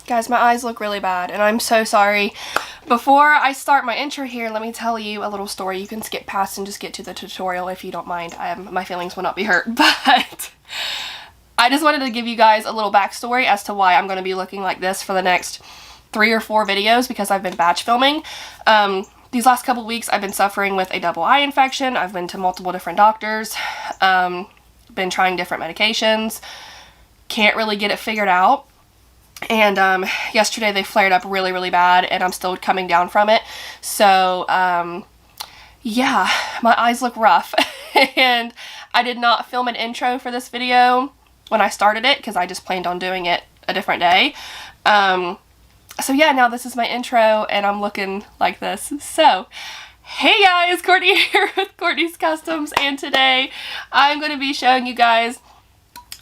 Guys, my eyes look really bad, and I'm so sorry. Before I start my intro here, let me tell you a little story. You can skip past and just get to the tutorial if you don't mind. My feelings will not be hurt, but I just wanted to give you guys a little backstory as to why I'm going to be looking like this for the next 3 or 4 videos, because I've been batch filming. These last couple weeks I've been suffering with a double eye infection. I've been to multiple different doctors, been trying different medications, can't really get it figured out. And yesterday they flared up really, really bad, and I'm still coming down from it. So, yeah, my eyes look rough. And I did not film an intro for this video when I started it, because I just planned on doing it a different day. So yeah, now this is my intro, and I'm looking like this. So, hey guys, Courtney here with Courtney's Customs, and today I'm going to be showing you guys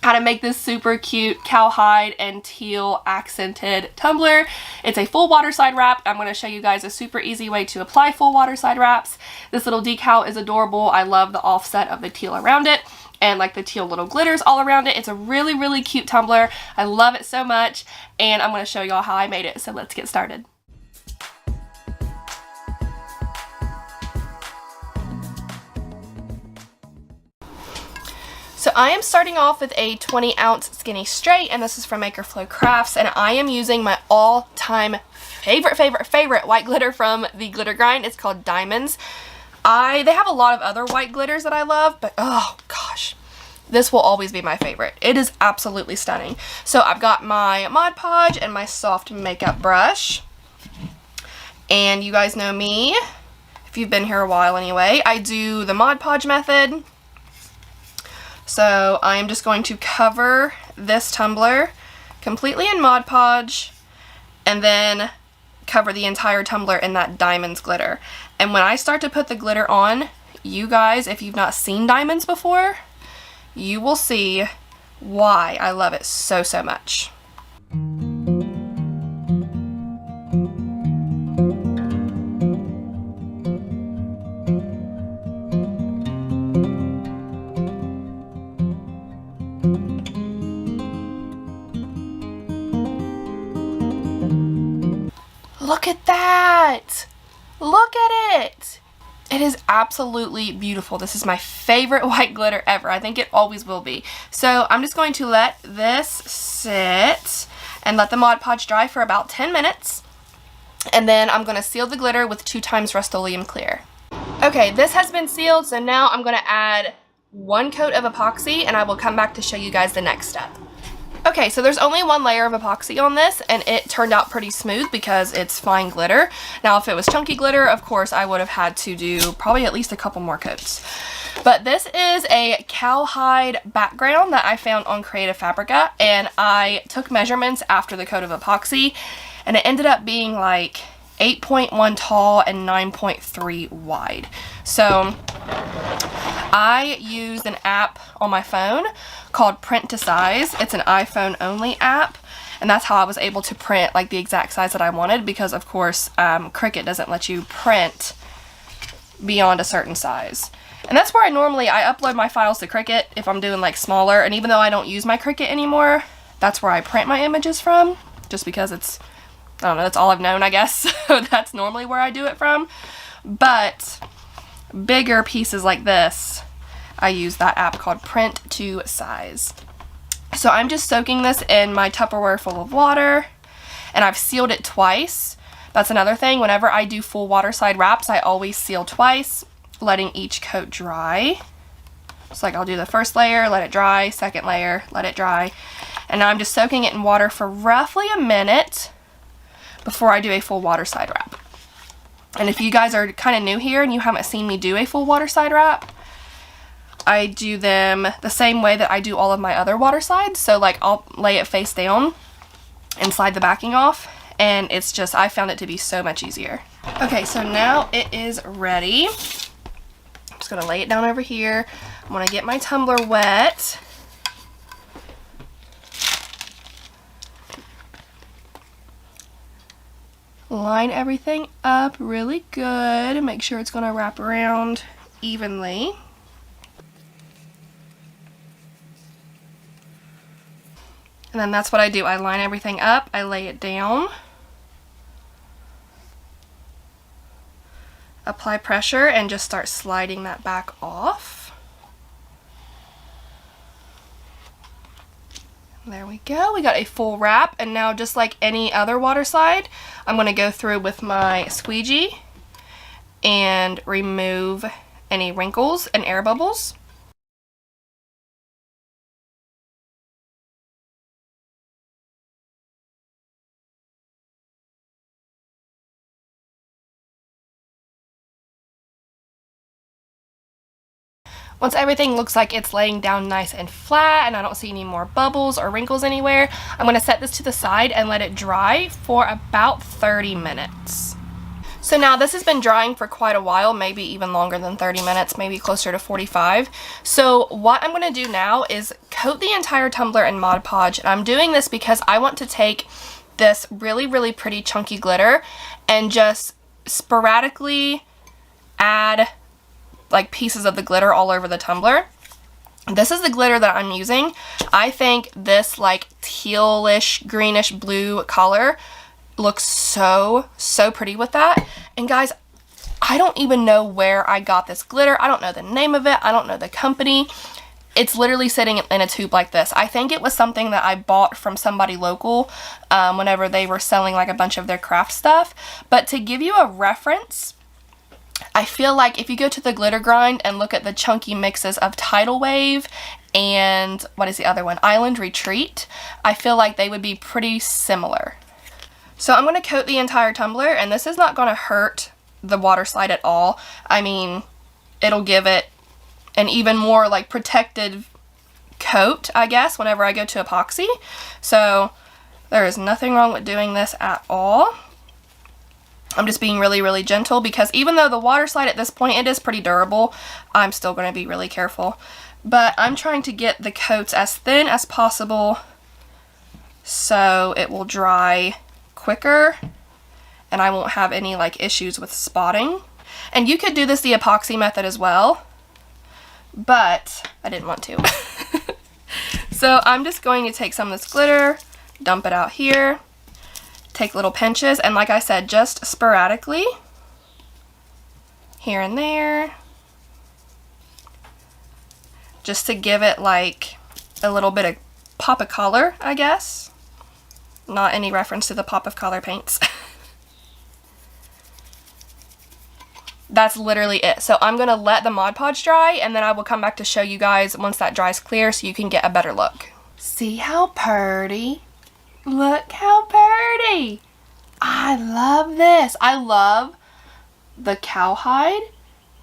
how to make this super cute cowhide and teal accented tumbler. It's a full waterslide wrap. I'm going to show you guys a super easy way to apply full waterslide wraps. This little decal is adorable. I love the offset of the teal around it, and like the teal little glitters all around it. It's a really, really cute tumbler. I love it so much, and I'm going to show y'all how I made it. So let's get started. So I am starting off with a 20-ounce skinny straight, and this is from Maker Flow Crafts, and I am using my all-time favorite white glitter from the glitter grind. It's called Diamonds. They have a lot of other white glitters that I love, but oh gosh, this will always be my favorite. It is absolutely stunning. So I've got my Mod Podge and my soft makeup brush, and you guys know me, if you've been here a while anyway, I do the Mod Podge method. So I am just going to cover this tumbler completely in Mod Podge, and then cover the entire tumbler in that Diamonds glitter. And when I start to put the glitter on, you guys, if you've not seen Diamonds before, you will see why I love it so, so much. Look at that! Look at it! It is absolutely beautiful. This is my favorite white glitter ever. I think it always will be. So I'm just going to let this sit and let the Mod Podge dry for about 10 minutes. And then I'm going to seal the glitter with 2 times Rust-Oleum Clear. Okay, this has been sealed, so now I'm going to add 1 coat of epoxy, and I will come back to show you guys the next step. Okay, so there's only 1 layer of epoxy on this, and it turned out pretty smooth because it's fine glitter. Now, if it was chunky glitter, of course, I would have had to do probably at least a couple more coats. But this is a cowhide background that I found on Creative Fabrica, and I took measurements after the coat of epoxy, and it ended up being like 8.1 tall and 9.3 wide. So I used an app on my phone called Print to Size. It's an iPhone only app, and that's how I was able to print like the exact size that I wanted, because of course Cricut doesn't let you print beyond a certain size. And that's where I upload my files to Cricut if I'm doing like smaller, and even though I don't use my Cricut anymore, that's where I print my images from, just because it's, I don't know, that's all I've known, I guess. So that's normally where I do it from. But bigger pieces like this, I use that app called Print to Size. So I'm just soaking this in my Tupperware full of water, and I've sealed it twice. That's another thing. Whenever I do full waterslide wraps, I always seal twice, letting each coat dry. So like I'll do the first layer, let it dry, second layer, let it dry. And now I'm just soaking it in water for roughly a minute before I do a full waterslide wrap. And if you guys are kind of new here and you haven't seen me do a full waterslide wrap, I do them the same way that I do all of my other water slides. So like I'll lay it face down and slide the backing off, and it's just, I found it to be so much easier. Okay, so now it is ready. I'm just gonna lay it down over here. I'm gonna get my tumbler wet. Line everything up really good. Make sure it's gonna wrap around evenly. And And then that's what I do. I line everything up, I lay it down, apply pressure, and just start sliding that back off. There we go. We got a full wrap, and now just like any other water slide, I'm going to go through with my squeegee and remove any wrinkles and air bubbles. Once everything looks like it's laying down nice and flat and I don't see any more bubbles or wrinkles anywhere, I'm going to set this to the side and let it dry for about 30 minutes. So now this has been drying for quite a while, maybe even longer than 30 minutes, maybe closer to 45. So what I'm going to do now is coat the entire tumbler in Mod Podge. And I'm doing this because I want to take this really, really pretty chunky glitter and just sporadically add like pieces of the glitter all over the tumbler. This is the glitter that I'm using. I think this like tealish, greenish blue color looks so pretty with that. And guys, I don't even know where I got this glitter. I don't know the name of it. I don't know the company. It's literally sitting in a tube like this. I think it was something that I bought from somebody local whenever they were selling like a bunch of their craft stuff. But to give you a reference, I feel like if you go to the glitter grind and look at the chunky mixes of Tidal Wave and what is the other one, Island Retreat, I feel like they would be pretty similar. So I'm going to coat the entire tumbler, and this is not going to hurt the water slide at all. I mean, it'll give it an even more like protected coat, I guess, whenever I go to epoxy. So there is nothing wrong with doing this at all. I'm just being really, really gentle because even though the water slide at this point, it is pretty durable, I'm still going to be really careful. But I'm trying to get the coats as thin as possible so it will dry quicker and I won't have any like issues with spotting. And you could do this the epoxy method as well, but I didn't want to. So I'm just going to take some of this glitter, dump it out here, take little pinches, and like I said, just sporadically here and there, just to give it like a little bit of pop of color, I guess. Not any reference to the pop of color paints. That's literally it. So I'm gonna let the Mod Podge dry, and then I will come back to show you guys once that dries clear so you can get a better look. See how pretty? Look how pretty. I love this. I love the cowhide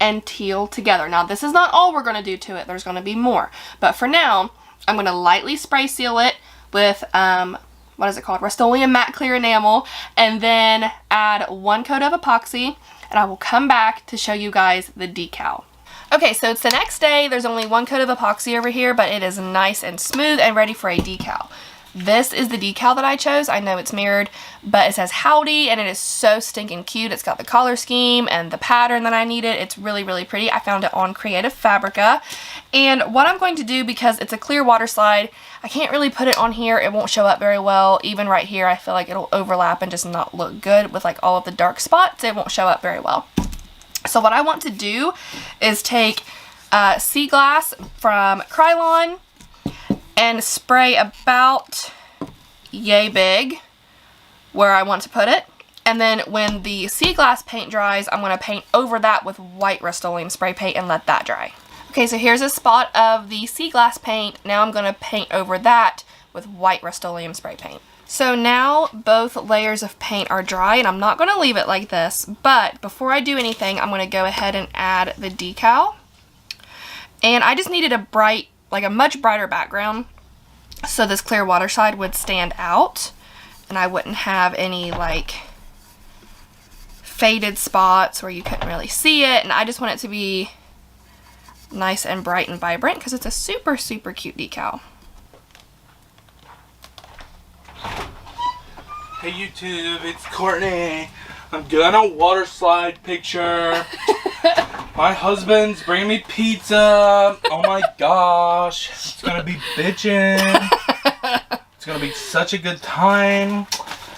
and teal together. Now this is not all we're going to do to it. There's going to be more. But for now, I'm going to lightly spray seal it with, what is it called? Rust-Oleum Matte Clear Enamel. And then add 1 coat of epoxy. And I will come back to show you guys the decal. Okay, so it's the next day. There's only 1 coat of epoxy over here, but it is nice and smooth and ready for a decal. This is the decal that I chose. I know it's mirrored, but it says Howdy, and it is so stinking cute. It's got the color scheme and the pattern that I needed. It's really, really pretty. I found it on Creative Fabrica. And what I'm going to do, because it's a clear water slide, I can't really put it on here. It won't show up very well. Even right here, I feel like it'll overlap and just not look good with like all of the dark spots. It won't show up very well. So what I want to do is take sea glass from Krylon and spray about yay big where I want to put it. And then when the sea glass paint dries, I'm going to paint over that with white Rust-Oleum spray paint and let that dry. Okay, so here's a spot of the sea glass paint. Now I'm going to paint over that with white Rust-Oleum spray paint. So now both layers of paint are dry, and I'm not going to leave it like this, but before I do anything, I'm going to go ahead and add the decal. And I just needed a bright, like a much brighter background so this clear water slide would stand out and I wouldn't have any like faded spots where you couldn't really see it. And I just want it to be nice and bright and vibrant because it's a super, super cute decal. Hey YouTube, it's Courtney. I'm getting a water slide picture. My husband's bringing me pizza. Oh my gosh. It's gonna be bitchin'. It's gonna be such a good time.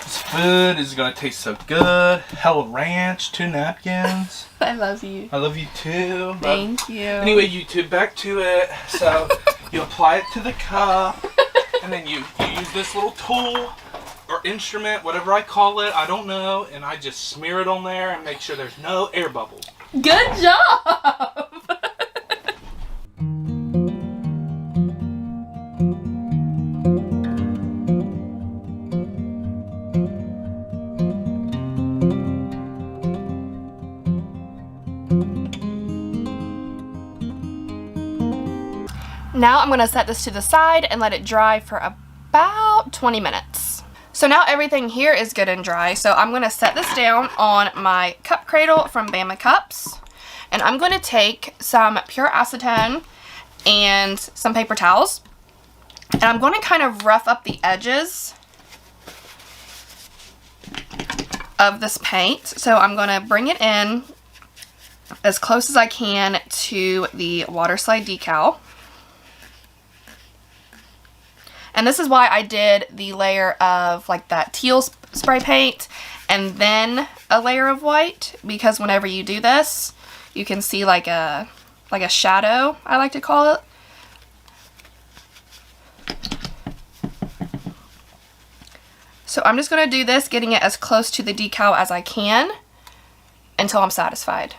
This food is gonna taste so good. Hella ranch, 2 napkins. I love you. I love you too. Thank you. Anyway, YouTube, back to it. So you apply it to the cup, and then you use this little tool or instrument, whatever I call it, I don't know, and I just smear it on there and make sure there's no air bubbles. Good job! Now I'm going to set this to the side and let it dry for about 20 minutes. So now everything here is good and dry, so I'm going to set this down on my cup cradle from Bama Cups. And I'm going to take some pure acetone and some paper towels. And I'm going to kind of rough up the edges of this paint. So I'm going to bring it in as close as I can to the Waterslide decal. And this is why I did the layer of like that teal spray paint and then a layer of white, because whenever you do this, you can see like a shadow, I like to call it. So I'm just going to do this, getting it as close to the decal as I can until I'm satisfied.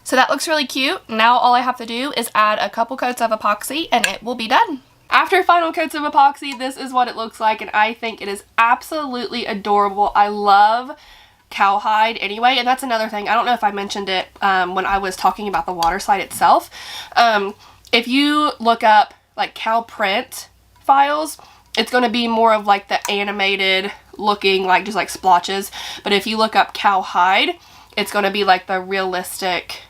So that looks really cute. Now all I have to do is add a couple coats of epoxy and it will be done. After final coats of epoxy, this is what it looks like, and I think it is absolutely adorable. I love cowhide anyway, and that's another thing. I don't know if I mentioned it when I was talking about the Waterslide itself. If you look up like cow print files, it's going to be more of like the animated looking, like just like splotches. But if you look up cowhide, it's going to be like the realistic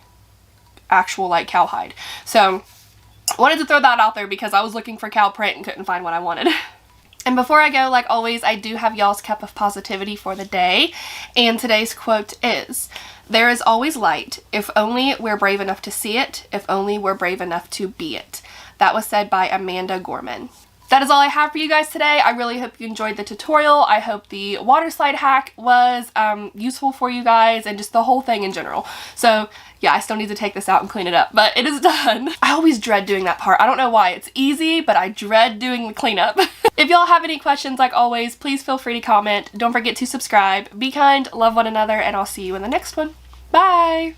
actual like cowhide. So I wanted to throw that out there because I was looking for cow print and couldn't find what I wanted. And before I go, like always, I do have y'all's cup of positivity for the day. And today's quote is, "There is always light, if only we're brave enough to see it, if only we're brave enough to be it." That was said by Amanda Gorman. That is all I have for you guys today. I really hope you enjoyed the tutorial. I hope the Waterslide hack was useful for you guys and just the whole thing in general. So yeah, I still need to take this out and clean it up, but it is done. I always dread doing that part. I don't know why. It's easy, but I dread doing the cleanup. If y'all have any questions, like always, please feel free to comment. Don't forget to subscribe. Be kind, love one another, and I'll see you in the next one. Bye!